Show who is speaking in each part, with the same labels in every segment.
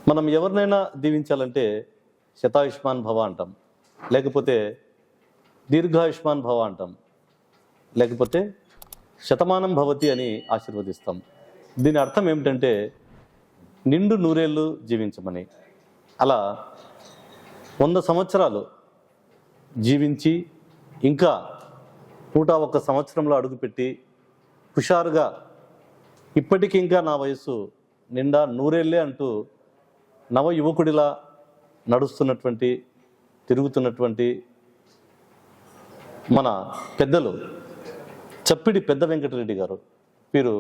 Speaker 1: మనం ఎవరినైనా దీవించాలంటే శతాయుష్మాన్ భవ అంటాం, లేకపోతే దీర్ఘాయుష్మాన్ భవ అంటాం, లేకపోతే శతమానం భవతి అని ఆశీర్వదిస్తాం. దీని అర్థం ఏమిటంటే నిండు నూరేళ్ళు జీవించమని. అలా 100 సంవత్సరాలు జీవించి ఇంకా 101 సంవత్సరంలో అడుగుపెట్టి హుషారుగా ఇప్పటికి ఇంకా నా వయసు నిండా నూరేళ్ళే అంటూ నవ యువకుడిలా నడుస్తున్నటువంటి తిరుగుతున్నటువంటి మన పెద్దలు చప్పిడి పెద్ద వెంకటరెడ్డి గారు. వీరు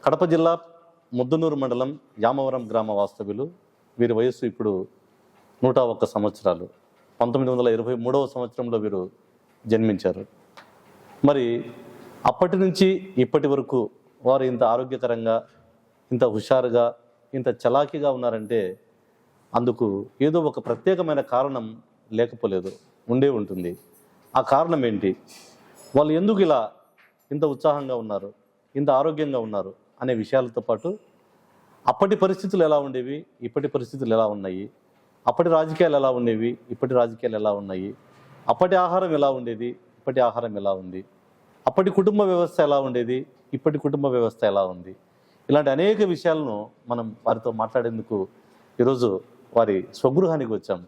Speaker 1: కడప జిల్లా ముద్దనూరు మండలం యామవరం గ్రామ వాస్తవ్యులు. వీరి వయస్సు ఇప్పుడు 101 సంవత్సరాలు. 1923వ సంవత్సరంలో వీరు జన్మించారు. మరి అప్పటి నుంచి ఇప్పటి వరకు వారు ఇంత ఆరోగ్యకరంగా, ఇంత హుషారుగా, ఇంత చలాకీగా ఉన్నారంటే అందుకు ఏదో ఒక ప్రత్యేకమైన కారణం లేకపోలేదు, ఉండే ఉంటుంది. ఆ కారణం ఏంటి, వాళ్ళు ఎందుకు ఇలా ఇంత ఉత్సాహంగా ఉన్నారు, ఇంత ఆరోగ్యంగా ఉన్నారు అనే విషయాలతో పాటు అప్పటి పరిస్థితులు ఎలా ఉండేవి, ఇప్పటి పరిస్థితులు ఎలా ఉన్నాయి, అప్పటి రాజకీయాలు ఎలా ఉండేవి, ఇప్పటి రాజకీయాలు ఎలా ఉన్నాయి, అప్పటి ఆహారం ఎలా ఉండేది, ఇప్పటి ఆహారం ఎలా ఉంది, అప్పటి కుటుంబ వ్యవస్థ ఎలా ఉండేది, ఇప్పటి కుటుంబ వ్యవస్థ ఎలా ఉంది, ఇలాంటి అనేక విషయాలను మనం వారితో మాట్లాడేందుకు ఈరోజు వారి స్వగృహానికి వచ్చాం.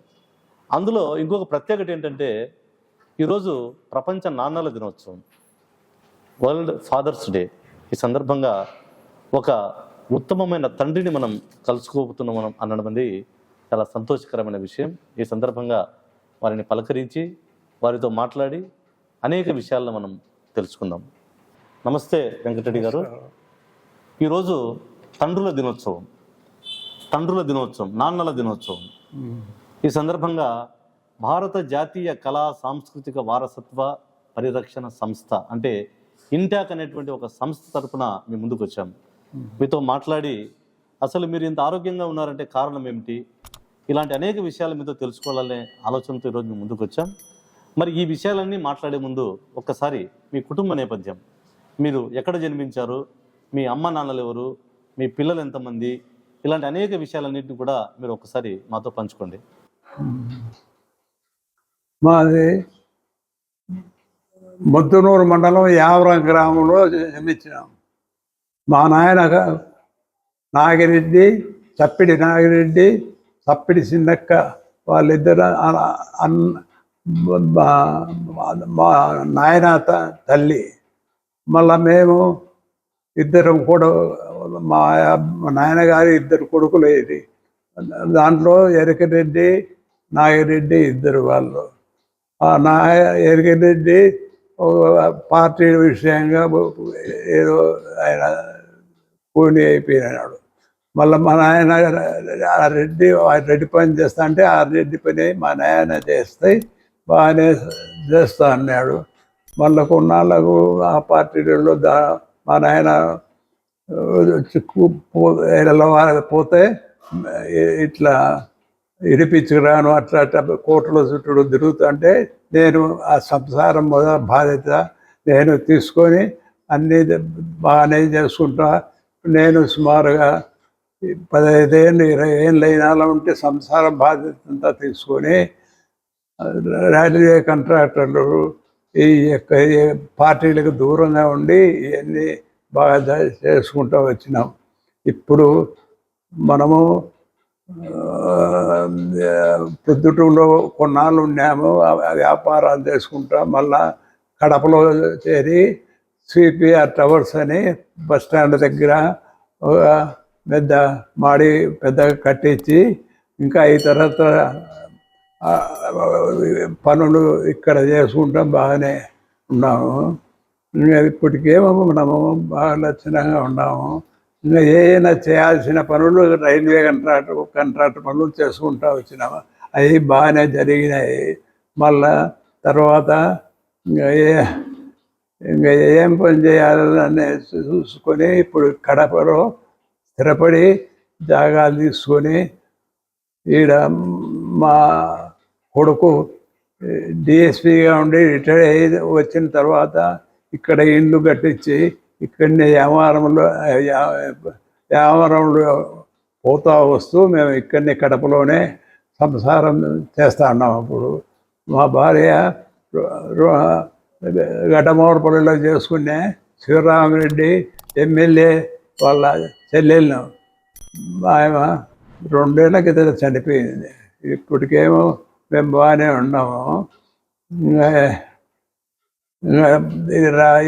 Speaker 1: అందులో ఇంకొక ప్రత్యేకత ఏంటంటే ఈరోజు ప్రపంచ నాన్నల దినోత్సవం, వరల్డ్ ఫాదర్స్ డే. ఈ సందర్భంగా ఒక ఉత్తమమైన తండ్రిని మనం కలుసుకోబోతున్నాం మనం అనడం అనేది చాలా సంతోషకరమైన విషయం. ఈ సందర్భంగా వారిని పలకరించి వారితో మాట్లాడి అనేక విషయాలను మనం తెలుసుకుందాం. నమస్తే వెంకటరెడ్డి గారు. ఈరోజు తండ్రుల దినోత్సవం, నాన్నల దినోత్సవం. ఈ సందర్భంగా భారత జాతీయ కళా సాంస్కృతిక వారసత్వ పరిరక్షణ సంస్థ అంటే ఇంటాక్ అనేటువంటి ఒక సంస్థ తరఫున మీ ముందుకు వచ్చాం. మీతో మాట్లాడి అసలు మీరు ఇంత ఆరోగ్యంగా ఉన్నారంటే కారణం ఏమిటి, ఇలాంటి అనేక విషయాలు మీతో తెలుసుకోవాలనే ఆలోచనతో ఈరోజు మేము ముందుకు వచ్చాం. మరి ఈ విషయాలన్నీ మాట్లాడే ముందు ఒక్కసారి మీ కుటుంబ నేపథ్యం, మీరు ఎక్కడ జన్మించారు, మీ అమ్మ నాన్నలు ఎవరు, మీ పిల్లలు ఎంతమంది, ఇలాంటి అనేక విషయాలన్నింటినీ కూడా మీరు ఒకసారి మాతో పంచుకోండి.
Speaker 2: మాది ముద్దనూరు మండలం యావరం గ్రామంలో జన్మించినాం. మా నాయన నాగిరెడ్డి, చప్పిడి నాగిరెడ్డి, చప్పిడి చిన్నక్క, వాళ్ళిద్దరు మా నాయన తల్లి. మళ్ళా మేము ఇద్దరం కూడా, మా నాయనగారి 2 కొడుకులు. ఇది దాంట్లో ఎరికరెడ్డి, నాగిరెడ్డి ఇద్దరు వాళ్ళు. ఆ ఎరికరెడ్డి పార్టీ విషయంగా ఏదో ఆయన కూని అయిపోయినాడు. మళ్ళీ మా నాయన ఆ రెడ్డి పని చేస్తా అంటే ఆ రెడ్డి పని మా నాయన చేస్తే బాగానే చేస్తా అన్నాడు. మళ్ళీ కొన్నాళ్ళకు ఆ పార్టీలో మా నాయన పోతే ఇట్లా ఇడిపించుకురాను అట్లా అట్లా కోర్టులో చుట్టూ తిరుగుతుంటే నేను ఆ సంసారం బాధ్యత నేను తీసుకొని అన్నీ బాగానే చేసుకుంటా. నేను సుమారుగా 15 ఏళ్ళు 20 ఏళ్ళు అయినా ఉంటే సంసార బాధ్యత అంతా తీసుకొని రైల్వే కాంట్రాక్టర్లు ఈ పార్టీలకు దూరంగా ఉండి ఇవన్నీ బాగా చేసుకుంటూ వచ్చినాం. ఇప్పుడు మనము ప్రొద్దుటూరులో కొన్నాళ్ళు ఉన్నాము, వ్యాపారాలు చేసుకుంటా. మళ్ళా కడపలో చేరి సిపిఆర్ టవర్స్ అని బస్ స్టాండ్ దగ్గర పెద్ద మాడి పెద్దగా కట్టించి ఇంకా ఈ తర్వాత పనులు ఇక్కడ చేసుకుంటాం, బాగానే ఉన్నాము. ఇంకా ఇప్పటికేమో మనము బాగా లక్షణంగా ఉన్నాము. ఇంకా ఏదైనా చేయాల్సిన పనులు రైల్వే కాంట్రాక్ట్ పనులు చేసుకుంటూ వచ్చినాము. అవి బాగానే జరిగినాయి. మళ్ళా తర్వాత ఇంకా ఏం పని చేయాలని చూసుకొని ఇప్పుడు కడపలో స్థిరపడి జాగాలు తీసుకొని ఈడ మా కొడుకు డిఎస్పీగా ఉండి రిటైర్ అయ్యి వచ్చిన తర్వాత ఇక్కడ ఇండ్లు కట్టించి ఇక్కడనే యావరంలో పోతా వస్తూ మేము ఇక్కడనే కడపలోనే సంసారం చేస్తా ఉన్నాం. అప్పుడు మా భార్య గడ్డమోరపల్లిలో చేసుకునే శివరామరెడ్డి ఎమ్మెల్యే వాళ్ళ చెల్లెలను ఆమె 2 ఏళ్ల కింద చనిపోయింది. ఇప్పటికేమో మేము బాగానే ఉన్నాము.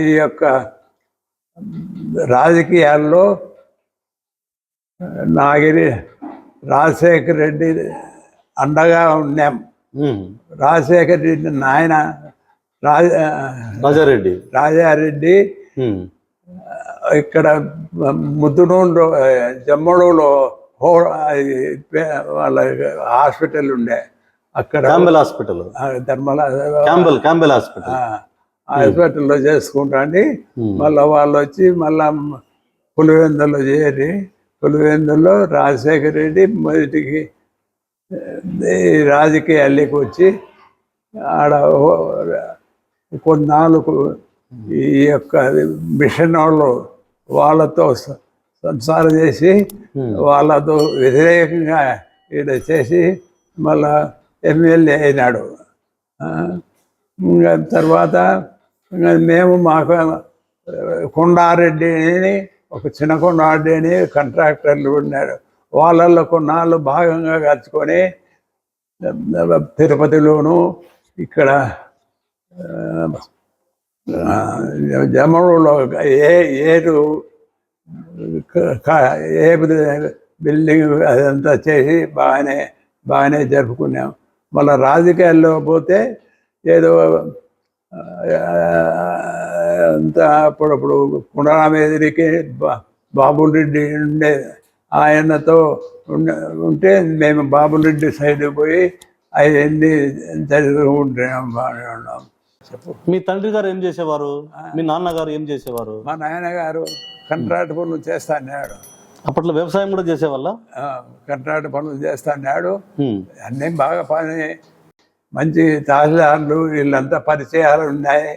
Speaker 2: ఈ యొక్క రాజకీయాల్లో నాగిరి రాజశేఖర రెడ్డి అండగా ఉన్నాం. రాజశేఖర రెడ్డి నాయన రాజారెడ్డి ఇక్కడ ముద్దునూరులో జమ్మడులో వాళ్ళ హాస్పిటల్ ఉండే, అక్కడ ధర్మల హాస్పిటల్లో చేసుకుంటాండి. మళ్ళీ వాళ్ళు వచ్చి మళ్ళా పులివెందులో చేరి పులివెందులో రాజశేఖర రెడ్డి మొదటికి రాజకీయాల్లోకి వచ్చి ఆడ కొన్నాళ్ళకు ఈ యొక్క మిషన్ వాళ్ళు వాళ్ళతో సంసారం చేసి వాళ్ళతో వ్యతిరేకంగా ఈడ చేసి మళ్ళా ఎమ్మెల్యే అయినాడు. ఇంకా తర్వాత మేము మాకు కొండారెడ్డి అని ఒక చిన్న కొండారెడ్డి అని కాంట్రాక్టర్లు ఉన్నారు. వాళ్ళల్లో కొన్నాళ్ళు భాగంగా కలుసుకొని తిరుపతిలోను ఇక్కడ జమ్మూరులో ఏడు బిల్డింగ్ అదంతా చేసి బాగానే జరుపుకున్నాం. మళ్ళీ రాజకీయాల్లో పోతే ఏదో అంతా అప్పుడప్పుడు కుండరామేదిరికి బాబుల్ రెడ్డి ఉండే, ఆయనతో ఉంటే మేము బాబుల్ రెడ్డి సైడ్ పోయి అవన్నీ జరుగుకుంటున్నాం. బాగానే ఉన్నాం. చెప్పు.
Speaker 1: మీ తండ్రి గారు ఏం చేసేవారు? మీ నాన్నగారు ఏం చేసేవారు?
Speaker 2: మా నాయనగారు కంట్రాక్ట్ పనులు చేస్తాడు.
Speaker 1: అప్పట్లో వ్యవసాయం కూడా చేసేవాళ్ళ?
Speaker 2: కంట్రాక్ట్ పనులు చేస్తాడు. అన్నీ బాగా పని, మంచి తహసీల్దార్లు వీళ్ళంతా పరిచయాలు ఉన్నాయి.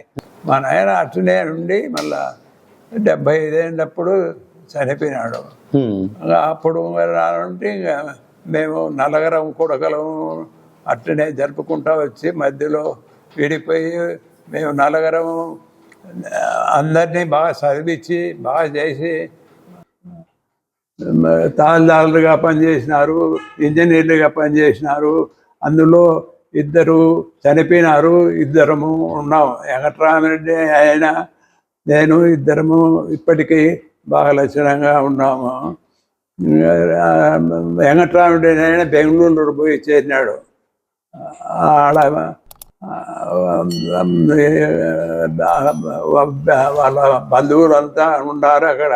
Speaker 2: మా నాయన అట్లనే ఉండి మళ్ళా 75 ఏళ్ళప్పుడు చనిపోయినాడు. అప్పుడు ఉంటే ఇంకా మేము నలుగురం కొడుకులము అట్లనే జరుపుకుంటా వచ్చి మధ్యలో విడిపోయి మేము నలుగురము అందరినీ బాగా చదివించి బాగా చేసి తహసీల్దారులుగా పనిచేసినారు, ఇంజనీర్లుగా పనిచేసినారు. అందులో 2 చనిపోయినారు, 2 ఉన్నాము. వెంకటరామరెడ్డి ఆయన నేను 2 ఇప్పటికీ బాగా లక్షణంగా ఉన్నాము. వెంకటరామరెడ్డి ఆయన బెంగళూరులో పోయి చేరినాడు. ఆడ వాళ్ళ బంధువులంతా ఉన్నారు అక్కడ.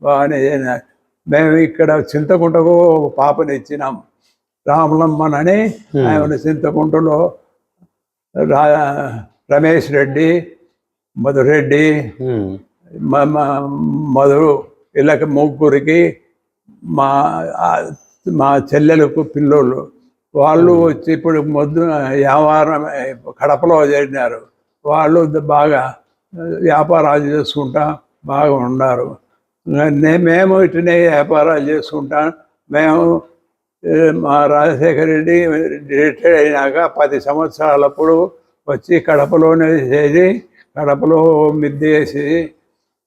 Speaker 2: బాగానే మేము ఇక్కడ చింతకుంటకు పాపని ఇచ్చినాం, రాములమ్మనని. ఆమె చింతకుంటలో రమేష్ రెడ్డి, మధురెడ్డి, మధు వీళ్ళకి 3 మా చెల్లెలకు పిల్లోళ్ళు. వాళ్ళు వచ్చి ఇప్పుడు వ్యాపారం కడపలో చేరినారు. వాళ్ళు బాగా వ్యాపారాలు చేసుకుంటా బాగా ఉన్నారు. మేము ఇటునే వ్యాపారాలు చేసుకుంటా. మేము మా రాజశేఖర రెడ్డి రిటైర్ అయినాక 10 సంవత్సరాలప్పుడు వచ్చి కడపలోనే చేరి కడపలో మిద్దె వేసి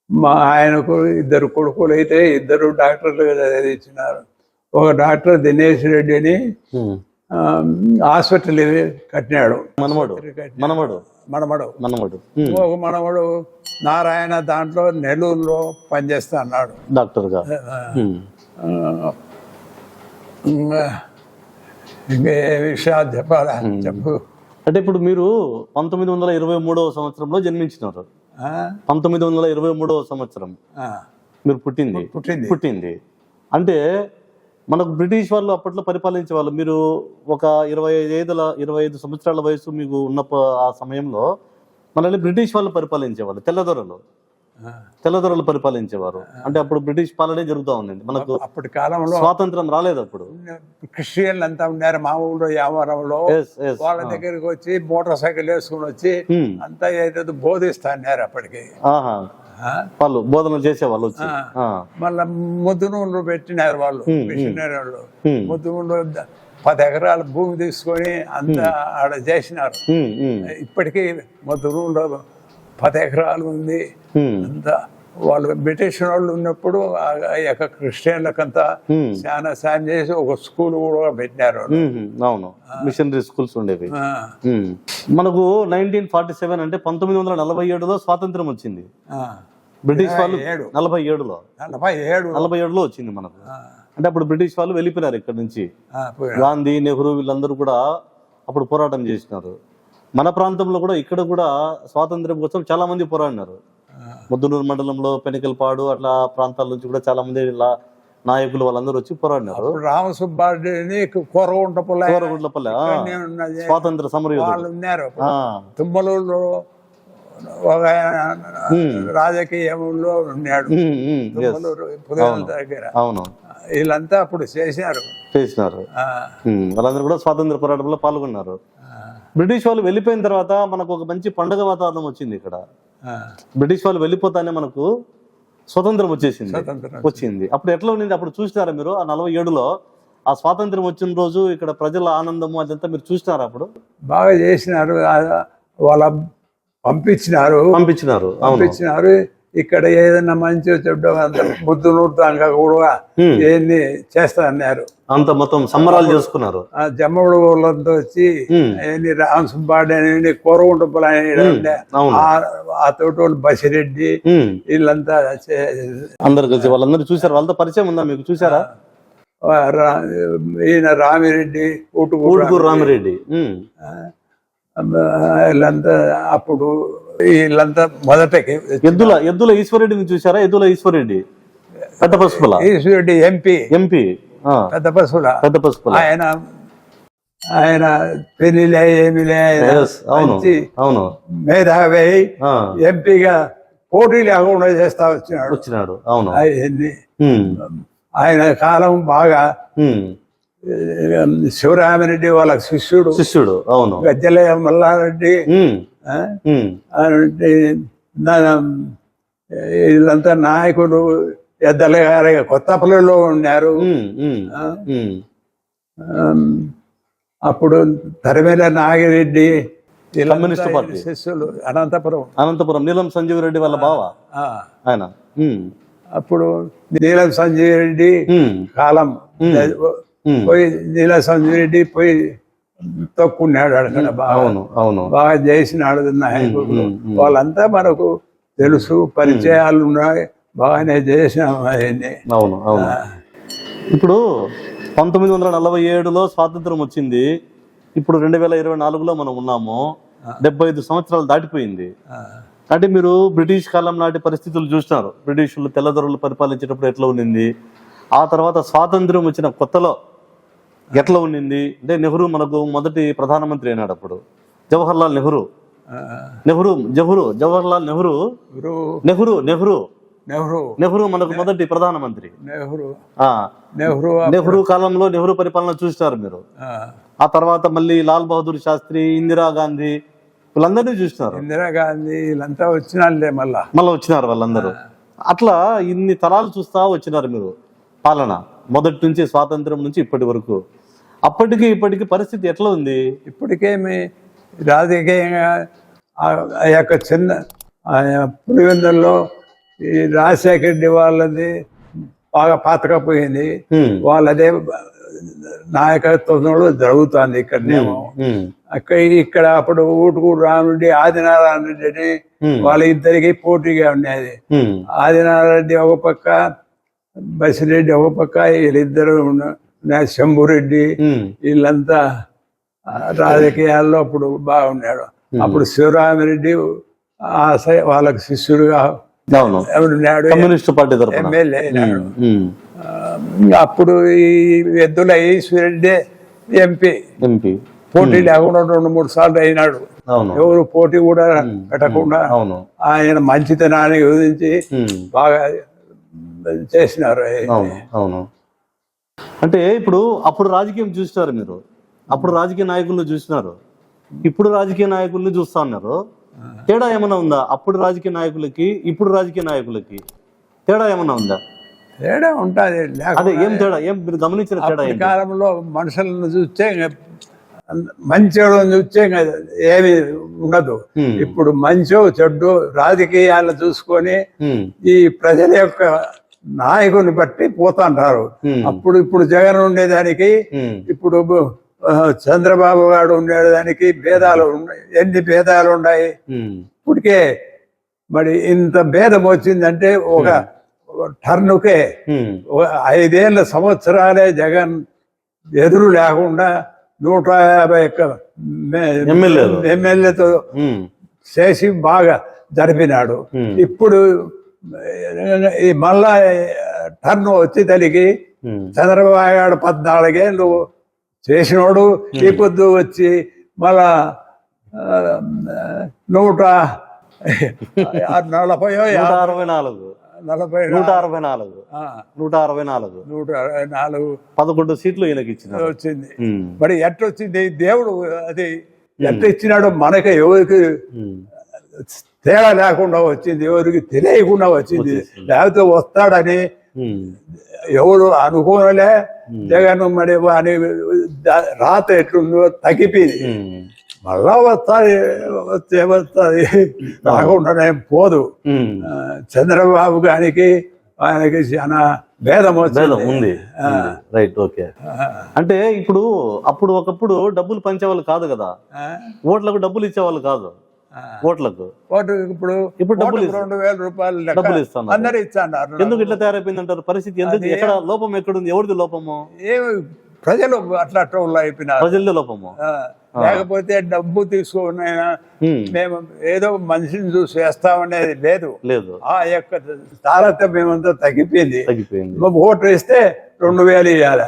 Speaker 2: మా ఆయనకు 2 కొడుకులు అయితే 2 డాక్టర్లుగా చదివించినారు. ఒక డాక్టర్ దినేష్ రెడ్డి అని హాస్పిటల్ కట్టినాడు. మనమడు ఒక మనవడు నారాయణ దాంట్లో నెల్లూరులో పనిచేస్తా అన్నాడు
Speaker 1: డాక్టర్గా.
Speaker 2: ఇంకా ఏ విషయాలు చెప్పాలా చెప్పు.
Speaker 1: అంటే ఇప్పుడు మీరు 1923వ సంవత్సరంలో జన్మించినారు. 1923వ సంవత్సరం మీరు పుట్టింది అంటే మనకు బ్రిటిష్ వాళ్ళు అప్పట్లో పరిపాలించే వాళ్ళు. మీరు ఒక 25 సంవత్సరాల వయసు మీకు ఉన్న ఆ సమయంలో మనల్ని బ్రిటిష్ వాళ్ళు పరిపాలించేవాళ్ళు. తెల్లదొరలు పరిపాలించేవారు. అంటే అప్పుడు బ్రిటిష్ పాలనే జరుగుతూ ఉందండి. మనకు
Speaker 2: అప్పటి కాలంలో
Speaker 1: స్వాతంత్రం రాలేదు. అప్పుడు
Speaker 2: క్రిస్టియన్లు అంతా ఉన్నారు మా ఊళ్ళో వ్యాపారంలో. వాళ్ళ దగ్గరికి వచ్చి మోటార్ సైకిల్ వేసుకుని వచ్చి అంతా ఏదో బోధిస్తా అన్నారు అప్పటికి.
Speaker 1: వాళ్ళు బోధనలు చేసే వాళ్ళు వచ్చి
Speaker 2: మళ్ళా ముద్దునూళ్ళు పెట్టినారు వాళ్ళు, మిషనరీ వాళ్ళు. ముద్దునూళ్ళు 10 ఎకరాల భూమి తీసుకొని అంతా ఆడ చేసినారు. ఇప్పటికీ ముద్దునూళ్ళు 10 ఎకరాలు ఉంది. అంతా వాళ్ళు బ్రిటిష్ వాళ్ళు ఉన్నప్పుడు ఆ యొక్క క్రిస్టియన్లకంతా చాలా సాయం చేసి ఒక స్కూల్ కూడా పెట్టినారు.
Speaker 1: అవును, మిషనరీ స్కూల్స్ ఉండేవి. మనకు 1947 అంటే 1947లో స్వాతంత్రం వచ్చింది. బ్రిటిష్ వాళ్ళు 47లో వచ్చింది మనకు. అంటే అప్పుడు బ్రిటిష్ వాళ్ళు వెళ్ళిపోయినారు ఇక్కడ నుంచి. గాంధీ, నెహ్రూ వీళ్ళందరూ కూడా అప్పుడు పోరాటం చేసినారు. మన ప్రాంతంలో కూడా ఇక్కడ కూడా స్వాతంత్రం కోసం చాలా మంది పోరాడినారు. ముద్దునూరు మండలంలో పెనికల్పాడు అట్లా ప్రాంతాల నుంచి కూడా చాలా మంది నాయకులు వాళ్ళందరూ వచ్చి పోరాడినారు.
Speaker 2: రామసుబ్బారెడ్డిని కోరగుంటపల్లె
Speaker 1: స్వాతంత్ర సమరయోధులు
Speaker 2: ఉన్నారు. తుమ్మలూరులో ఒక రాజకీయంలో ఉన్నాడు, దగ్గర.
Speaker 1: అవును,
Speaker 2: వీళ్ళంతా అప్పుడు చేసినారు.
Speaker 1: వాళ్ళందరూ కూడా స్వాతంత్ర పోరాటంలో పాల్గొన్నారు. బ్రిటిష్ వాళ్ళు వెళ్ళిపోయిన తర్వాత మనకు ఒక మంచి పండుగ వాతావరణం వచ్చింది ఇక్కడ. బ్రిటిష్ వాళ్ళు వెళ్ళిపోతానే మనకు స్వతంత్రం వచ్చింది. అప్పుడు ఎట్లా ఉండింది? అప్పుడు చూసినారా మీరు? ఆ 47లో ఆ స్వాతంత్రం వచ్చిన రోజు ఇక్కడ ప్రజల ఆనందము అదంతా మీరు చూసినారా? అప్పుడు
Speaker 2: బాగా చేసినారు. వాళ్ళ పంపించినారు. ఇక్కడ ఏదైనా మంచి చెడ్డ బుద్ధునూరు దాకా కూడా ఏంది చేస్తా అన్నారు.
Speaker 1: అంత మొత్తం సంబరాలు చేసుకున్నారు.
Speaker 2: జమ్మడు వాళ్ళంతా వచ్చి ఏంది రామసుబ్బారెడ్డి, కోరగుంటపల్లి, ఆ తోటి వాళ్ళు బసిరెడ్డి వీళ్ళంతా
Speaker 1: అందరు కలిసి వాళ్ళందరూ చూసారు. వాళ్ళతో పరిచయం ఉందా మీకు? చూసారా?
Speaker 2: ఈయన రామిరెడ్డి,
Speaker 1: ఊటుకూరు రామిరెడ్డి
Speaker 2: వీళ్ళంతా అప్పుడు వీళ్ళంతా మొదటకి
Speaker 1: ఎద్దుల ఈశ్వరెడ్డిని చూసారా? ఎద్దుల ఈశ్వరెడ్డి పెద్ద పసుపుల
Speaker 2: ఈశ్వరెడ్డి ఎంపీ పెద్ద పసుపుల ఆయన పెళ్లిలే ఏమిలే మేధావి ఎంపీగా పోటీ లేకుండా చేస్తా వచ్చినాడు. అవన్నీ ఆయన కాలం బాగా. శివరామిరెడ్డి వాళ్ళ శిష్యుడు. అవును. గజ్జల మల్లారెడ్డి వీళ్ళంతా నాయకులు. ఎద్దల గారి కొత్తపల్లిలో ఉన్నారు. అప్పుడు తరిమేల నాగిరెడ్డి
Speaker 1: కమ్యూనిస్ట్ పార్టీ
Speaker 2: శిష్యులు. అనంతపురం
Speaker 1: నీలం సంజీవ్ రెడ్డి వాళ్ళ బావ ఆయన.
Speaker 2: అప్పుడు నీలం సంజీవ్ రెడ్డి కాలం పోయి నీలం సంజీవ్ రెడ్డి పోయి తొక్కున్నాడు అక్కడ. బాగా చేసినాడు నాయకుడు. వాళ్ళంతా మనకు తెలుసు, పరిచయాలు ఉన్నాయి, బాగానే చేసినాం అవన్నీ.
Speaker 1: ఇప్పుడు 1947లో స్వాతంత్రం వచ్చింది. ఇప్పుడు 2024లో మనం ఉన్నాము. 75 సంవత్సరాలు దాటిపోయింది. అంటే మీరు బ్రిటిష్ కాలం నాటి పరిస్థితులు చూసినారు. బ్రిటిషులు తెల్లదొరలు పరిపాలించేటప్పుడు ఎట్లా ఉండింది, ఆ తర్వాత స్వాతంత్రం వచ్చిన కొత్తలో ఎట్లా ఉండింది. అంటే నెహ్రూ మనకు మొదటి ప్రధానమంత్రి అయినాడు. అప్పుడు జవహర్లాల్ నెహ్రూ మనకు మొదటి ప్రధానమంత్రి. నెహ్రూ కాలంలో నెహ్రూ పరిపాలన చూసినారు మీరు. ఆ తర్వాత మళ్ళీ లాల్ బహదూర్ శాస్త్రి, ఇందిరాగాంధీ వీళ్ళందరినీ చూసినారు.
Speaker 2: ఇందిరాగాంధీ వీళ్ళంతా వచ్చినారులే,
Speaker 1: మళ్ళీ వచ్చినారు వాళ్ళందరూ. అట్లా ఇన్ని తరాలు చూస్తా వచ్చినారు మీరు పాలన, మొదటి నుంచి స్వాతంత్రం నుంచి ఇప్పటి వరకు. అప్పటికి ఇప్పటికి పరిస్థితి ఎట్లా ఉంది?
Speaker 2: ఇప్పటికేమి రాజకీయంగా ఆ యొక్క చిన్న పులివెందుల్లో ఈ రాజశేఖర రెడ్డి వాళ్ళది బాగా పాతకపోయింది. వాళ్ళదే నాయకత్వంలో జరుగుతుంది ఇక్కడనేమో. ఇక్కడ అప్పుడు ఊటుకూరు రామిరెడ్డి, ఆదినారాయణ రెడ్డి వాళ్ళ ఇద్దరికి పోటీగా ఉండేది. ఆదినారాయణ రెడ్డి ఒక పక్క, బసిరెడ్డి ఒక పక్క, వీళ్ళిద్దరు శంభురెడ్డి వీళ్ళంతా రాజకీయాల్లో అప్పుడు బాగున్నాడు. అప్పుడు శివరామిరెడ్డి వాళ్ళకి శిష్యుడుగా ఉన్నాడు,
Speaker 1: కమ్యూనిస్ట్ పార్టీ
Speaker 2: ఎమ్మెల్యే అయినాడు. అప్పుడు ఈ ఎద్దుల ఈశ్వరెడ్డి ఎంపీ పోటీ లేకుండా 2-3 సార్లు అయినాడు. ఎవరు పోటీ కూడా పెట్టకుండా ఆయన మంచితనాన్ని యోజించి బాగా చేసినారు.
Speaker 1: అంటే ఇప్పుడు అప్పుడు రాజకీయం చూసినారు మీరు, అప్పుడు రాజకీయ నాయకులను చూసినారు, ఇప్పుడు రాజకీయ నాయకుల్ని చూస్తా ఉన్నారు. తేడా ఏమైనా ఉందా అప్పుడు రాజకీయ నాయకులకి ఇప్పుడు రాజకీయ నాయకులకి తేడా ఏమైనా ఉందా?
Speaker 2: తేడా ఉంటుంది.
Speaker 1: అదే ఏం తేడా, ఏం మీరు గమనించిన తేడా
Speaker 2: ఈ
Speaker 1: ఏంటి?
Speaker 2: కాలంలో మనుషులను చూస్తే మంచోళ్ళని చూస్తే ఏమి ఉండదు. ఇప్పుడు మంచో చెడ్డు రాజకీయాలను చూసుకొని ఈ ప్రజల యొక్క నాయకుని బట్టి పోతుంటారు. ఇప్పుడు జగన్ ఉండేదానికి ఇప్పుడు చంద్రబాబు గారు ఉండేదానికి భేదాలు ఉన్నాయి. ఎన్ని భేదాలు ఉన్నాయి ఇప్పటికే. మరి ఇంత భేదం వచ్చిందంటే ఒక టర్నుకే 5 సంవత్సరాలే జగన్ ఎదురు లేకుండా 150 ఎమ్మెల్యేతో చేసి బాగా జరిపినాడు. ఇప్పుడు మళ్ళా టర్న్ వచ్చి తలిగి చంద్రబాబు గారు 14 ఏళ్ళు చేసినోడు ఈ పొద్దు వచ్చి మళ్ళా
Speaker 1: 11 సీట్లు ఈయనకి ఇచ్చిన
Speaker 2: వచ్చింది. మరి ఎట్టొచ్చింది దేవుడు అది ఎట్ట ఇచ్చినాడో మనకి ఎవరికి తేడా లేకుండా వచ్చింది, ఎవరికి తెలియకుండా వచ్చింది. లేకపోతే వస్తాడని ఎవరు అనుకోనలే. జగన్ మరి అని రాత ఎట్లుందో తగ్గిపోయింది. మళ్ళా వస్తుంది రాకుండానే పోదు. చంద్రబాబు గారికి ఆయనకి చాలా భేదం
Speaker 1: ఉంది. Right, okay. అంటే ఇప్పుడు ఒకప్పుడు డబ్బులు పంచేవాళ్ళు కాదు కదా, ఓట్లకు డబ్బులు ఇచ్చేవాళ్ళు కాదు. ఓట్లకు ఇప్పుడు డబ్బులు
Speaker 2: 2000 రూపాయలు
Speaker 1: డబ్బులు ఇస్తాను
Speaker 2: అందరూ ఇస్తాన్నారు.
Speaker 1: ఎందుకు ఇట్లా తయారైపోయింది అంటారు? పరిస్థితి ఎందుకు, ఎక్కడ లోపం ఎక్కడుంది, ఎవరిది లోపము?
Speaker 2: ప్రజలు అట్లా అయిపోయినారు,
Speaker 1: ప్రజలదే లోపము.
Speaker 2: లేకపోతే డబ్బు తీసుకున్నైనా మేము ఏదో మనిషిని చూసి వేస్తామనేది లేదు. ఆ యొక్క తారతమ్యమంతా తగ్గిపోయింది. ఓటు వేస్తే 2000 ఇవ్వాలి.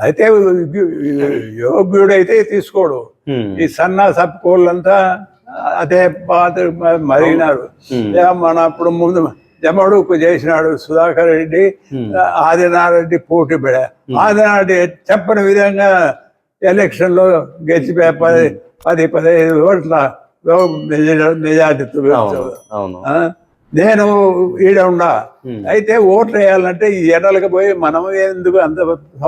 Speaker 2: అయితే యోగ్యుడైతే తీసుకోడు. ఈ సన్నా సప్పుకోళ్ళంతా అదే పాత మరిగినారు. మన అప్పుడు ముందు జమడుకు చేసినాడు సుధాకర్ రెడ్డి, ఆదినారెడ్డి పోటీ పడా. ఆదినారెడ్డి చెప్పని విధంగా ఎలక్షన్ లో గెలిచిపోయి 10-15 ఓట్ల మెజార్టీతో. నేను ఈడ ఉన్నా. అయితే ఓట్లు వేయాలంటే ఈ ఎడలకు పోయి మనం ఎందుకు అంత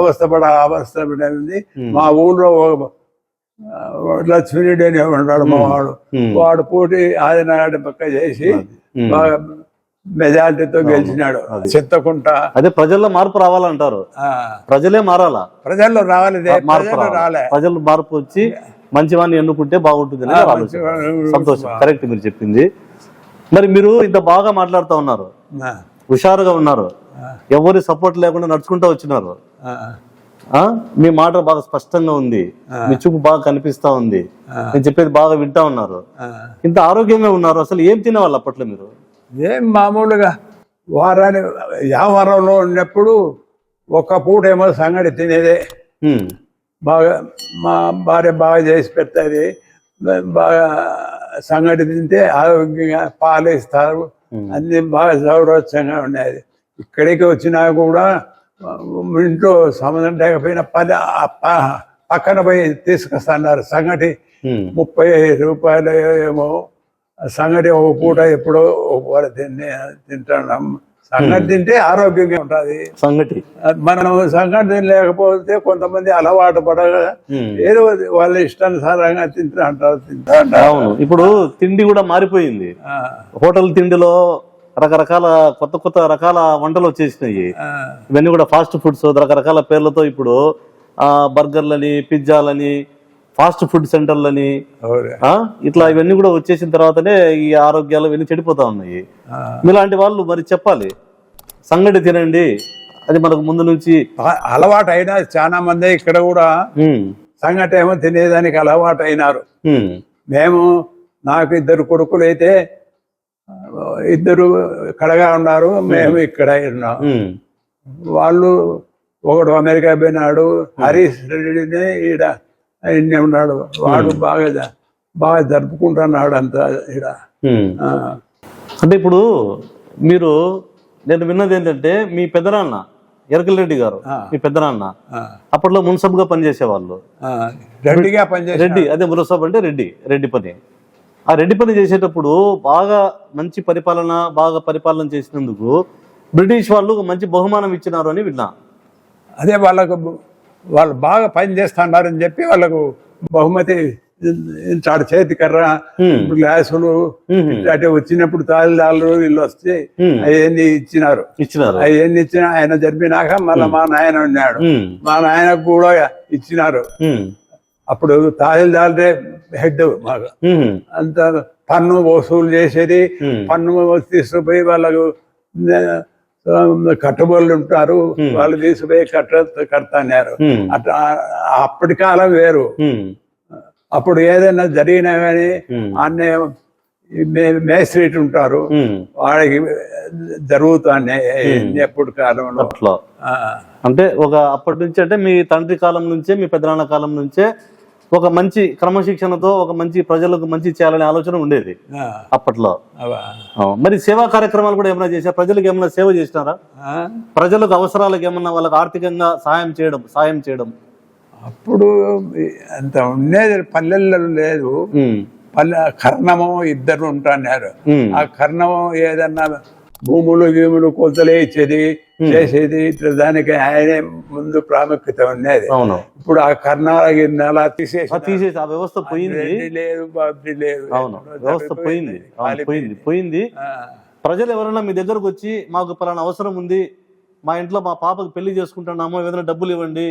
Speaker 2: అవస్థపడింది. మా ఊళ్ళో లక్ష్మీరెడ్డి అని ఉన్నాడు మా వాడు పోటీ ఆదినారెడ్డి పక్క చేసి బాగా మెజార్టీతో గెలిచినాడు. చింతకుంట
Speaker 1: అదే ప్రజల్లో మార్పు రావాలంటారు. ప్రజలే మారాలా,
Speaker 2: ప్రజల్లో రావాలి.
Speaker 1: ప్రజలు మార్పు వచ్చి మంచివాన్ని ఎన్నుకుంటే బాగుంటుంది. సంతోషం, కరెక్ట్ మీరు చెప్పింది. మరి మీరు ఇంత బాగా మాట్లాడుతూ ఉన్నారు, హుషారుగా ఉన్నారు, ఎవరి సపోర్ట్ లేకుండా నడుచుకుంటూ వచ్చినారు. మీ మాట బాగా స్పష్టంగా ఉంది, మీ చూపు బాగా కనిపిస్తా ఉంది, నేను చెప్పేది బాగా వింటా ఉన్నారు, ఇంత ఆరోగ్యంగా ఉన్నారు. అసలు ఏం తినేవాళ్ళు అప్పట్లో మీరు?
Speaker 2: ఏం మామూలుగా వ్యాపారంలో ఉన్నప్పుడు ఒక పూట ఏమో సంగటి తినేదే. బాగా మా భార్య బాగా చేసి పెడతాది. బాగా సంగటి తింటే ఆరోగ్యంగా పాలు ఇస్తారు, అన్ని బాగా సౌరోత్సంగా ఉండేది. ఇక్కడికి వచ్చినా కూడా ఇంట్లో సంబంధం లేకపోయినా పక్కన పోయి తీసుకొస్తున్నారు సంగటి. 30 రూపాయలు ఏమో సంగటి ఒక పూట ఎప్పుడో ఒక పూట తింటున్నాం. సంగటి తింటే ఆరోగ్యంగా ఉంటుంది.
Speaker 1: సంగటి
Speaker 2: మనం సంగటి లేకపోతే కొంతమంది అలవాటు పడగా ఏదో వాళ్ళ ఇష్టానుసారంగా తింటా అంటారు.
Speaker 1: అవును, ఇప్పుడు తిండి కూడా మారిపోయింది. హోటల్ తిండిలో రకరకాల కొత్త రకాల వంటలు వచ్చేసినాయి. ఇవన్నీ కూడా ఫాస్ట్ ఫుడ్స్, రకరకాల పేర్లతో ఇప్పుడు బర్గర్లని, పిజ్జాలని, ఫాస్ట్ ఫుడ్ సెంటర్లని ఇట్లా ఇవన్నీ కూడా వచ్చేసిన తర్వాతనే ఈ ఆరోగ్యాలు ఇవన్నీ చెడిపోతా ఉన్నాయి. మీలాంటి వాళ్ళు మరి చెప్పాలి, సంగటి తినండి, అది మనకు ముందు నుంచి
Speaker 2: అలవాటు అయినా. చాలా మంది ఇక్కడ కూడా సంగటి ఏమో తినేదానికి అలవాటు అయినారు. నాకు 2 కొడుకులు అయితే 2 కడగా ఉన్నారు, మేము ఇక్కడ ఉన్నాం. వాళ్ళు ఒకడు అమెరికా పోయినాడు, హరీష్ రెడ్డిని ఈడ ఆయన్నే ఉన్నాడు. వాడు బాగా జరుపుకుంటున్నాడు అంతా ఈడ.
Speaker 1: అంటే ఇప్పుడు నేను విన్నది ఏంటంటే మీ పెద్దనాన్న ఎరకల్ రెడ్డి గారు, మీ పెద్దనాన్న అప్పట్లో మున్సబ్గా పనిచేసేవాళ్ళు.
Speaker 2: రెడ్డిగా పనిచేసి
Speaker 1: రెడ్డి, అదే మున్సబ్ అంటే రెడ్డి పని. ఆ రెడ్డి పని చేసేటప్పుడు బాగా మంచి పరిపాలన చేసినందుకు బ్రిటిష్ వాళ్ళు ఒక మంచి బహుమానం ఇచ్చినారు అని విన్నా.
Speaker 2: అదే వాళ్ళు బాగా పని చేస్తున్నారని చెప్పి వాళ్ళకు బహుమతి చాడు చేతి కర్ర, గ్లాసులు ఇట్లాంటి వచ్చినప్పుడు తాళాలు వీళ్ళు వస్తే అవన్నీ ఇచ్చినారు. అవన్నీ ఇచ్చిన ఆయన జరిపినాక మళ్ళీ మా నాయన ఉన్నాడు, మా నాయనకు కూడా ఇచ్చినారు. అప్పుడు తహసీల్దారే హెడ్ మాకు. అంత పన్ను వసూలు చేసేది, పన్ను తీసుకుపోయి వాళ్ళకు కట్టుబడులు ఉంటారు, వాళ్ళు తీసుకుపోయి కడతాన్నారు. అట్లా అప్పటి కాలం వేరు. అప్పుడు ఏదైనా జరిగినా కానీ అన్నే మేస్త్రీట్ ఉంటారు, వాడికి జరుగుతున్నాయి ఎప్పుడు కాలంలో.
Speaker 1: అట్లా అంటే అప్పటి నుంచి అంటే మీ తండ్రి కాలం నుంచే, మీ పెద్దనాన్న కాలం నుంచే ఒక మంచి క్రమశిక్షణతో ఒక మంచి ప్రజలకు మంచి చేయాలనే ఆలోచన ఉండేది అప్పట్లో. మరి సేవా కార్యక్రమాలు కూడా ఏమైనా చేశారు? ప్రజలకు ఏమైనా సేవ చేసినారా? ప్రజలకు అవసరాలకు ఏమన్నా వాళ్ళకి ఆర్థికంగా సాయం చేయడం
Speaker 2: అప్పుడు అంత ఉండేది పల్లెల్లో లేదు. కర్ణము ఇద్దరు ఉంటున్నారు. ఆ కర్ణము ఏదన్నా గీములు కొలతలే ఇచ్చేది, చేసేది, దానికి ఆయనే ముందు ప్రాముఖ్యత ఉండేది. ఇప్పుడు ఆ కర్ణాల గిన్నెలా తీసేసి
Speaker 1: ఆ వ్యవస్థ పోయింది.
Speaker 2: లేదు, బాబు లేదు,
Speaker 1: వ్యవస్థ పోయింది. ప్రజలు ఎవరైనా మీ దగ్గరకు వచ్చి మాకు పలానా అవసరం ఉంది, మా ఇంట్లో మా పాపకు పెళ్లి చేసుకుంటున్నాము, ఏదైనా డబ్బులు ఇవ్వండి,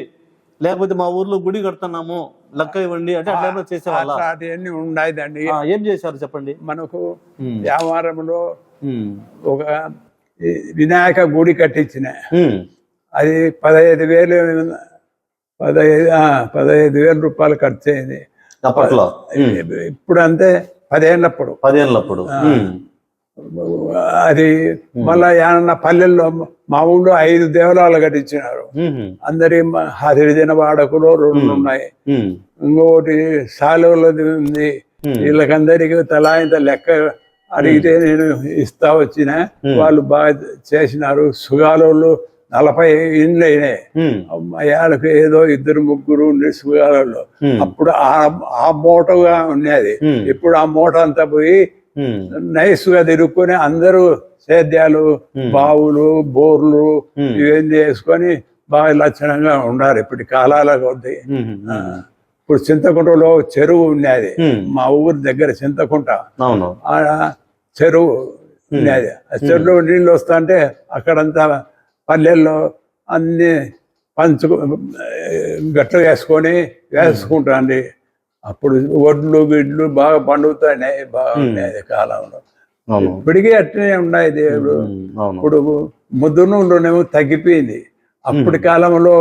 Speaker 1: లేకపోతే మా ఊర్లో గుడి కడుతున్నాము లెక్క ఇవ్వండి అంటే అట్లా ఏమైనా చేసేవాళ్ళ?
Speaker 2: అదేమి ఉండదండి.
Speaker 1: ఏం చేశారు చెప్పండి.
Speaker 2: మనకు వ్యాపారంలో ఒక వినాయక గుడి కట్టించిన, అది 15,000 రూపాయలు ఖర్చు అయింది
Speaker 1: అప్పట్లో.
Speaker 2: ఇప్పుడు అంతే 10 ఏళ్ళప్పుడు అది. మళ్ళా ఏమన్నా పల్లెల్లో మా ఊళ్ళో 5 దేవాలయాలు కట్టించినారు. అందరి హరిజన వాడకులో 2 ఉన్నాయి, ఇంకొకటి సాలువలది ఉంది. వీళ్ళకందరికి తలా ఇంత లెక్క అడిగితే నేను ఇస్తా వచ్చిన. వాళ్ళు బాగా చేసినారు. సుగాలోళ్ళు 40 ఇండ్లు అయినాయి. అమ్మాయిలకు ఏదో 2-3 ఉండే సుగాలలో. అప్పుడు ఆ మూటగా ఉన్నది. ఇప్పుడు ఆ మూట అంతా పోయి నైస్ గా తిరుక్కొని అందరూ సేద్యాలు, బావులు, బోర్లు ఇవన్నీ చేసుకొని బాగా లక్షణంగా ఉండారు. ఇప్పటి కాలాల కొద్ది. ఇప్పుడు చింతకుంటలో చెరువు ఉన్నది, మా ఊరి దగ్గర చింతకుంట. ఆడ చెరువు ఉన్నది. ఆ చెరువులో నీళ్ళు వస్తా అంటే అక్కడంతా పల్లెల్లో అన్ని గట్లు వేసుకుంటాండి. అప్పుడు ఒడ్లు బిడ్లు బాగా పండుగుతున్నాయి, బాగున్నాయి కాలంలో. ఇప్పటికీ అట్లనే ఉన్నాయి దేవుడు. ఇప్పుడు ముద్దునూరులోనేమో తగ్గిపోయింది. అప్పటి కాలంలో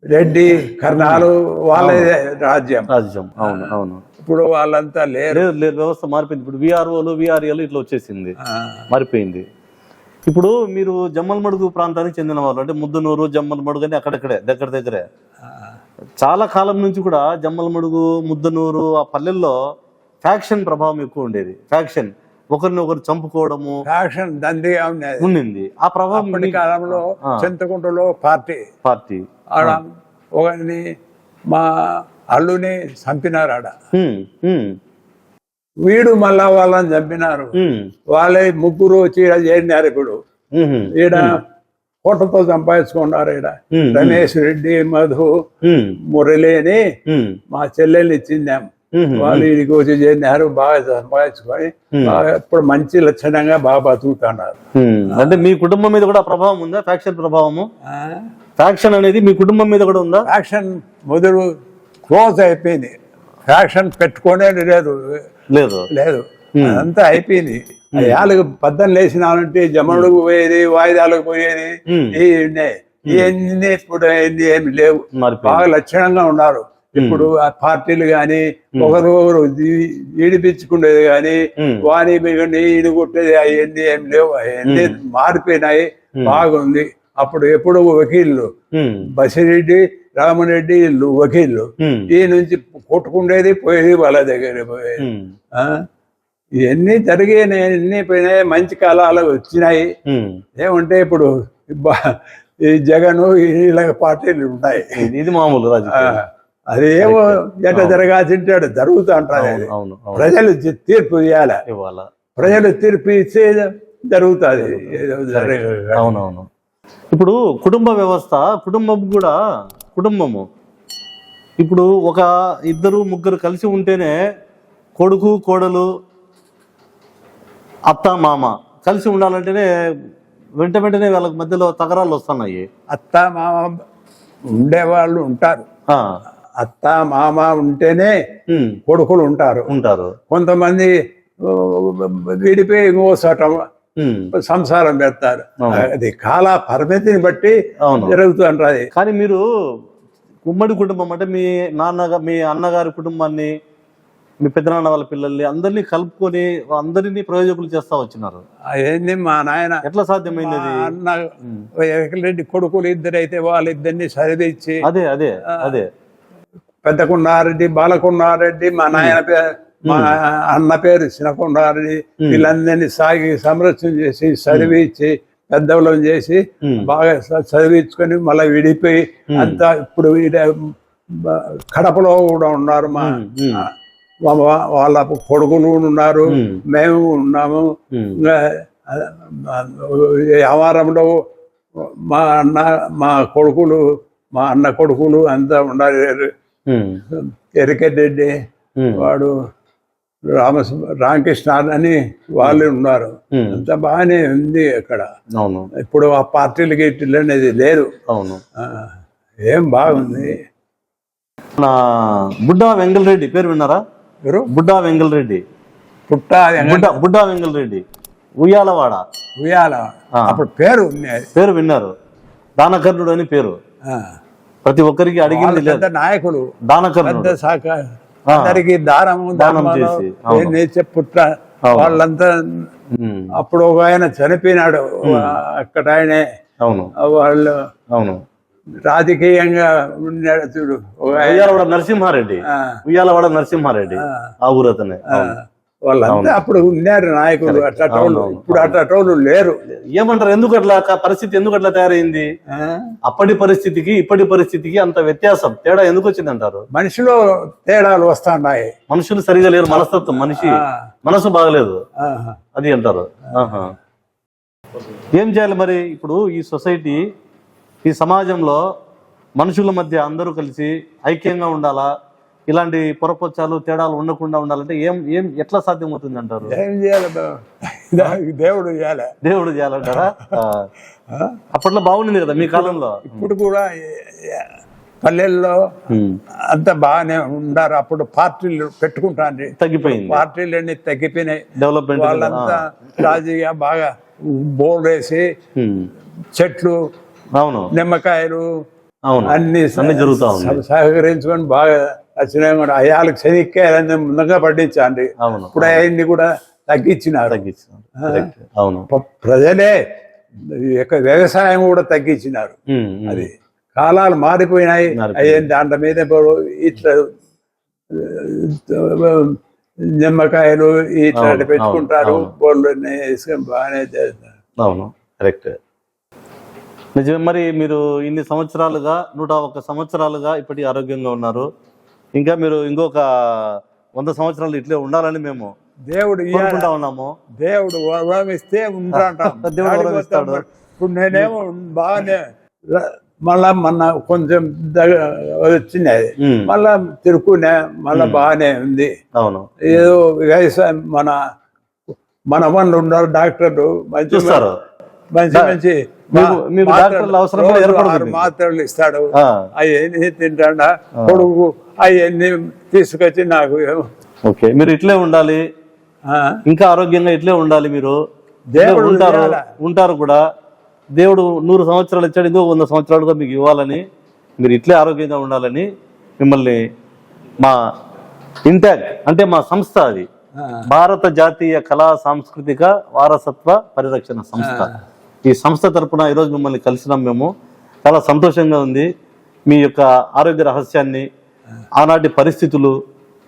Speaker 2: రెడ్డి కర్ణాలు వాళ్ళే రాజ్యం.
Speaker 1: అవును.
Speaker 2: ఇప్పుడు వాళ్ళంతా లేరు.
Speaker 1: వ్యవస్థ మారిపోయింది. ఇప్పుడు విఆర్ఏలు ఇట్లా వచ్చేసింది, మారిపోయింది. ఇప్పుడు మీరు జమ్మలమడుగు ప్రాంతానికి చెందిన వాళ్ళు, అంటే ముద్దునూరు, జమ్మలమడుగు అని అక్కడక్కడే దగ్గరే. చాలా కాలం నుంచి కూడా జమ్మలమడుగు, ముద్దనూరు ఆ పల్లెల్లో ఫ్యాక్షన్ ప్రభావం ఎక్కువ ఉండేది. ఫ్యాక్షన్, ఒకరినొకరు చంపుకోవడము,
Speaker 2: ఫ్యాక్షన్ దండిగా
Speaker 1: ఉండింది. ఆ ప్రభావం
Speaker 2: కాలంలో చింతకుంటలో పార్టీ ఆడ ఒకరిని మా అల్లుని చంపినారు. ఆడ వీడు మళ్ళా వాళ్ళని చంపినారు. వాళ్ళే 3 వచ్చి చేరినారు. ఇప్పుడు ఈడ కోటతో సంపాదించుకున్నారు. ఈడ రమేష్ రెడ్డి, మధు, మురళి అని మా చెల్లెలు ఇచ్చిందాం. వాళ్ళు వీడికి వచ్చి చేరినారు, బాగా సంపాదించుకొని ఇప్పుడు మంచి లక్షణంగా బాగా బతుకుతున్నారు.
Speaker 1: అంటే మీ కుటుంబం మీద కూడా ప్రభావం ఉందా ఫ్యాక్షన్ ప్రభావము? ఫ్యాక్షన్ అనేది మీ కుటుంబం మీద కూడా ఉందా?
Speaker 2: ఫ్యాక్షన్ మొదలు క్లోజ్ అయిపోయింది. ఫ్యాక్షన్ పెట్టుకునే లేదు, అంతా అయిపోయింది. ఏళ్ళకి 18 లేచినాలంటే జమనుడికి పోయేది, వాయిదాలకు పోయేది, ఇవన్నీ ఇప్పుడు ఏమి లేవు. బాగా లక్షణంగా ఉన్నారు. ఇప్పుడు ఆ పార్టీలు గాని ఒకరు ఈడిపించుకునేది గాని వాణి ఈడు కొట్టేది అవన్నీ ఏమి లేవు. అవన్నీ మారిపోయినాయి. బాగుంది. అప్పుడు ఎప్పుడు వకీళ్ళు బసిరెడ్డి, రామరెడ్డి ఇల్లు వకీళ్ళు, ఈ నుంచి కొట్టుకుండేది పోయేది వాళ్ళ దగ్గర పోయేది. ఇవన్నీ జరిగాయి, ఎన్ని పోయినాయి. మంచి కాలాలు వచ్చినాయి. ఏమంటే ఇప్పుడు ఈ జగన్ ఇలా పార్టీలు ఉన్నాయి.
Speaker 1: ఇది మామూలు రాజకీయం.
Speaker 2: అదేమో ఎట జరగాల్సింటాడు జరుగుతూ ఉంటుంది అది.
Speaker 1: అవును అవును
Speaker 2: ప్రజలు తీర్పు ఇవ్వాలి,
Speaker 1: ఇవ్వాలా.
Speaker 2: ప్రజలు తీర్పు ఇచ్చే జరుగుతుంది. ఏదో
Speaker 1: అవునవును. ఇప్పుడు కుటుంబ వ్యవస్థ, కుటుంబము ఇప్పుడు ఒక ఇద్దరు ముగ్గురు కలిసి ఉంటేనే కొడుకు కోడలు అత్త మామ కలిసి ఉండాలంటేనే వెంటనే వాళ్ళకి మధ్యలో తగరాలు వస్తున్నాయి.
Speaker 2: అత్త మామ ఉండేవాళ్ళు ఉంటారు, అత్త మామ ఉంటేనే కొడుకులు ఉంటారు. కొంతమంది విడిపోయి ఇంకో చోట సంసారం పెడతారు. అది కాల పరిమితిని బట్టి జరుగుతుంటది.
Speaker 1: కానీ మీరు ఉమ్మడి కుటుంబం అంటే మీ అన్నగారి కుటుంబాన్ని, మీ పెద్దనాన్న వాళ్ళ పిల్లల్ని అందరినీ కలుపుకొని అందరినీ ప్రయోజకులు చేస్తా వచ్చినారు.
Speaker 2: ఏంది మా నాయన
Speaker 1: ఎట్లా సాధ్యమైంది?
Speaker 2: అన్న రెడ్డి కొడుకులు ఇద్దరైతే వాళ్ళిద్దరిని చదివించి,
Speaker 1: అదే
Speaker 2: పెద్ద కుండారెడ్డి, బాలకుండారెడ్డి, మా నాయన పేరు, మా అన్న పేరు చిన్నకుండారెడ్డి, వీళ్ళందరినీ సాగి సంరక్షణ చేసి చదివించి పెద్దవాళ్ళం చేసి బాగా చదివించుకొని మళ్ళీ విడిపోయి అంతా ఇప్పుడు కడపలో కూడా ఉన్నారు. వాళ్ళ కొడుకులు ఉన్నారు, మేము ఉన్నాము. వ్యవహారంలో మా అన్న కొడుకులు అంతా ఉన్నారు. ఎరికెడ్డి వాడు రామకృష్ణ అని వాళ్ళు ఉన్నారు. అంత బాగానే ఉంది అక్కడ. ఇప్పుడు ఆ పార్టీలు గిట్టిలు అనేది లేదు. ఏం బాగుంది.
Speaker 1: బుడ్డా వెంగళరెడ్డి పేరు విన్నారా? బుడ్డా వెంగళరెడ్డి, బుడ్డా వెంగళరెడ్డి ఉయ్యాలవాడ,
Speaker 2: అప్పుడు పేరు
Speaker 1: విన్నారు. దానకర్ణుడు అని పేరు. ప్రతి ఒక్కరికి అడిగింది లేదు.
Speaker 2: నాయకులు
Speaker 1: దానకర్ణుడు
Speaker 2: అందరికి దానం చేసి పుట్ట వాళ్ళంతా. అప్పుడు ఒక ఆయన చనిపోయినాడు అక్కడ, ఆయనే వాళ్ళు రాజకీయంగా ఉన్నాడు చూడు,
Speaker 1: ఉయ్యాలవాడ నరసింహారెడ్డి. ఉయ్యాలవాడ నరసింహారెడ్డి ఆ ఊరు అతనే.
Speaker 2: వాళ్ళంతా అప్పుడు ఉన్నారు నాయకులు. అట్టోళ్ళు ఇప్పుడు అట్టోళ్ళు లేరు.
Speaker 1: ఏమంటారు? ఎందుకు అట్లా పరిస్థితి ఎందుకు అట్లా తయారైంది? అప్పటి పరిస్థితికి ఇప్పటి పరిస్థితికి అంత వ్యత్యాసం, తేడా ఎందుకు వచ్చింది అంటారు?
Speaker 2: మనిషిలో తేడాలు వస్తున్నాయి.
Speaker 1: మనుషులు సరిగా లేరు, మనస్తత్వం, మనసు బాగలేదు, అది అంటారు. ఏం చేయాలి మరి ఇప్పుడు? ఈ సొసైటీ, ఈ సమాజంలో మనుషుల మధ్య అందరూ కలిసి ఐక్యంగా ఉండాలా? ఇలాంటి పొరపచ్చాలు తేడాలు ఉండకుండా ఉండాలంటే ఎట్లా సాధ్యమవుతుంది అంటారు?
Speaker 2: ఏం చేయాలి? దేవుడు
Speaker 1: చేయాలంటారా? అప్పట్లో బాగుండింది కదా మీ కాలంలో.
Speaker 2: ఇప్పుడు కూడా పల్లెల్లో అంత బాగానే ఉండారు. అప్పుడు పార్టీలు పెట్టుకుంటాను,
Speaker 1: తగ్గిపోయింది.
Speaker 2: పార్టీలన్నీ తగ్గిపోయినాయి.
Speaker 1: డెవలప్మెంట్
Speaker 2: వాళ్ళంతా రాజకీయ బాగా బోర్డు వేసి చెట్లు, నిమ్మకాయలు అన్ని సహకరించుకొని బాగా వచ్చినాయి. కూడా అయాలకు శనిక్కాయలన్నీ ముందుగా పట్టించండి. ఇప్పుడు అవన్నీ కూడా తగ్గించినారు. ప్రజలే వ్యవసాయం కూడా తగ్గించినారు. అది కాలాలు మారిపోయినాయి. అయ్యేది దాంట్లో మీద ఇట్లా నిమ్మకాయలు ఇట్లా పెట్టుకుంటారు. బోర్లు వేసుకొని బాగానే చేస్తారు.
Speaker 1: అవును, కరెక్ట్, నిజమే. మరి మీరు ఇన్ని సంవత్సరాలుగా 101 సంవత్సరాలుగా ఇప్పటికీ ఆరోగ్యంగా ఉన్నారు. ఇంకా మీరు ఇంకొక 100 సంవత్సరాలు ఇట్లే ఉండాలని మేము
Speaker 2: దేవుడు
Speaker 1: ఉన్నాము.
Speaker 2: దేవుడు వరమిస్తే ఉంటాం. ఇప్పుడు నేనేమో బాగానే మళ్ళా కొంచెం వచ్చినాయి, మళ్ళా తిరుక్కునే, మళ్ళా బాగానే ఉంది. ఏదో వ్యవసాయం మన వాళ్ళు ఉన్నారు డాక్టర్లు, మంచి మంచి మాత్రలు ఇస్తాడు. అవన్నీ తింటాడా కొడుకు, అవన్నీ తీసుకొచ్చి నాకు.
Speaker 1: ఓకే, మీరు ఇట్లే ఉండాలి, ఇంకా ఆరోగ్యంగా ఇట్లే ఉండాలి. మీరు దేవుడు ఉంటారు కూడా. దేవుడు 100 సంవత్సరాలు ఇచ్చాడు, ఇంకో 100 సంవత్సరాలుగా మీకు ఇవ్వాలని, మీరు ఇట్లే ఆరోగ్యంగా ఉండాలని మిమ్మల్ని మా ఇంటాక్ అంటే మా సంస్థ, అది భారత జాతీయ కళా సాంస్కృతిక వారసత్వ పరిరక్షణ సంస్థ, ఈ సంస్థ తరపున ఈరోజు మిమ్మల్ని కలిసినాం. మేము చాలా సంతోషంగా ఉంది. మీ యొక్క ఆరోగ్య రహస్యాన్ని, ఆనాటి పరిస్థితులు,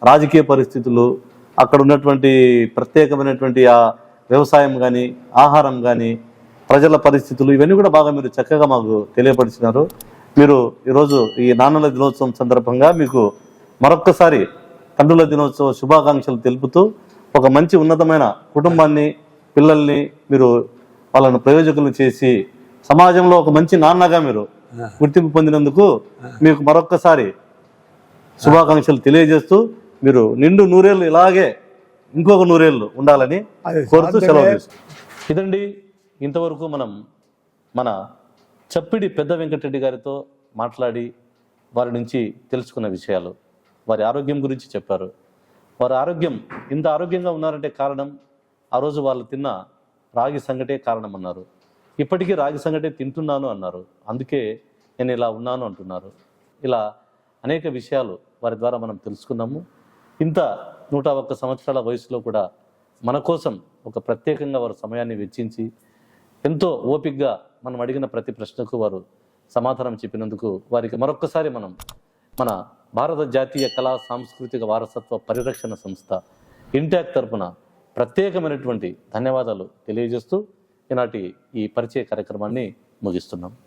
Speaker 1: రాజకీయ పరిస్థితులు, అక్కడ ఉన్నటువంటి ప్రత్యేకమైనటువంటి ఆ వ్యవసాయం కానీ, ఆహారం కానీ, ప్రజల పరిస్థితులు, ఇవన్నీ కూడా బాగా మీరు చక్కగా మాకు తెలియపరిచినారు. మీరు ఈరోజు ఈ నాన్నల దినోత్సవం సందర్భంగా మీకు మరొక్కసారి తండ్రుల దినోత్సవ శుభాకాంక్షలు తెలుపుతూ ఒక మంచి ఉన్నతమైన కుటుంబాన్ని, పిల్లల్ని మీరు వాళ్ళను ప్రయోజకులను చేసి సమాజంలో ఒక మంచి నాన్నగా మీరు గుర్తింపు పొందినందుకు మీకు మరొక్కసారి శుభాకాంక్షలు తెలియజేస్తూ మీరు నిండు నూరేళ్ళు ఇలాగే ఇంకొక నూరేళ్ళు ఉండాలని కోరుతూ సెలవు తీసుకుంటాం. ఇదండి ఇంతవరకు మనం మన చప్పిడి పెద్ద వెంకటరెడ్డి గారితో మాట్లాడి వారి నుంచి తెలుసుకున్న విషయాలు, వారి ఆరోగ్యం గురించి చెప్పారు. వారి ఆరోగ్యం ఇంత ఆరోగ్యంగా ఉన్నారంటే కారణం ఆ రోజు వాళ్ళు తిన్న రాగి సంగటే కారణం అన్నారు. ఇప్పటికీ రాగి సంగటే తింటున్నాను అన్నారు, అందుకే నేను ఇలా ఉన్నాను అంటున్నారు. ఇలా అనేక విషయాలు వారి ద్వారా మనం తెలుసుకున్నాము. ఇంత 101 సంవత్సరాల వయసులో కూడా మన కోసం ఒక ప్రత్యేకంగా వారు సమయాన్ని వెచ్చించి ఎంతో ఓపికగా మనం అడిగిన ప్రతి ప్రశ్నకు వారు సమాధానం చెప్పినందుకు వారికి మరొక్కసారి మనం మన భారత జాతీయ కళా సాంస్కృతిక వారసత్వ పరిరక్షణ సంస్థ ఇంటాక్ తరపున ప్రత్యేకమైనటువంటి ధన్యవాదాలు తెలియజేస్తూ ఈనాటి ఈ పరిచయ కార్యక్రమాన్ని ముగిస్తున్నాం.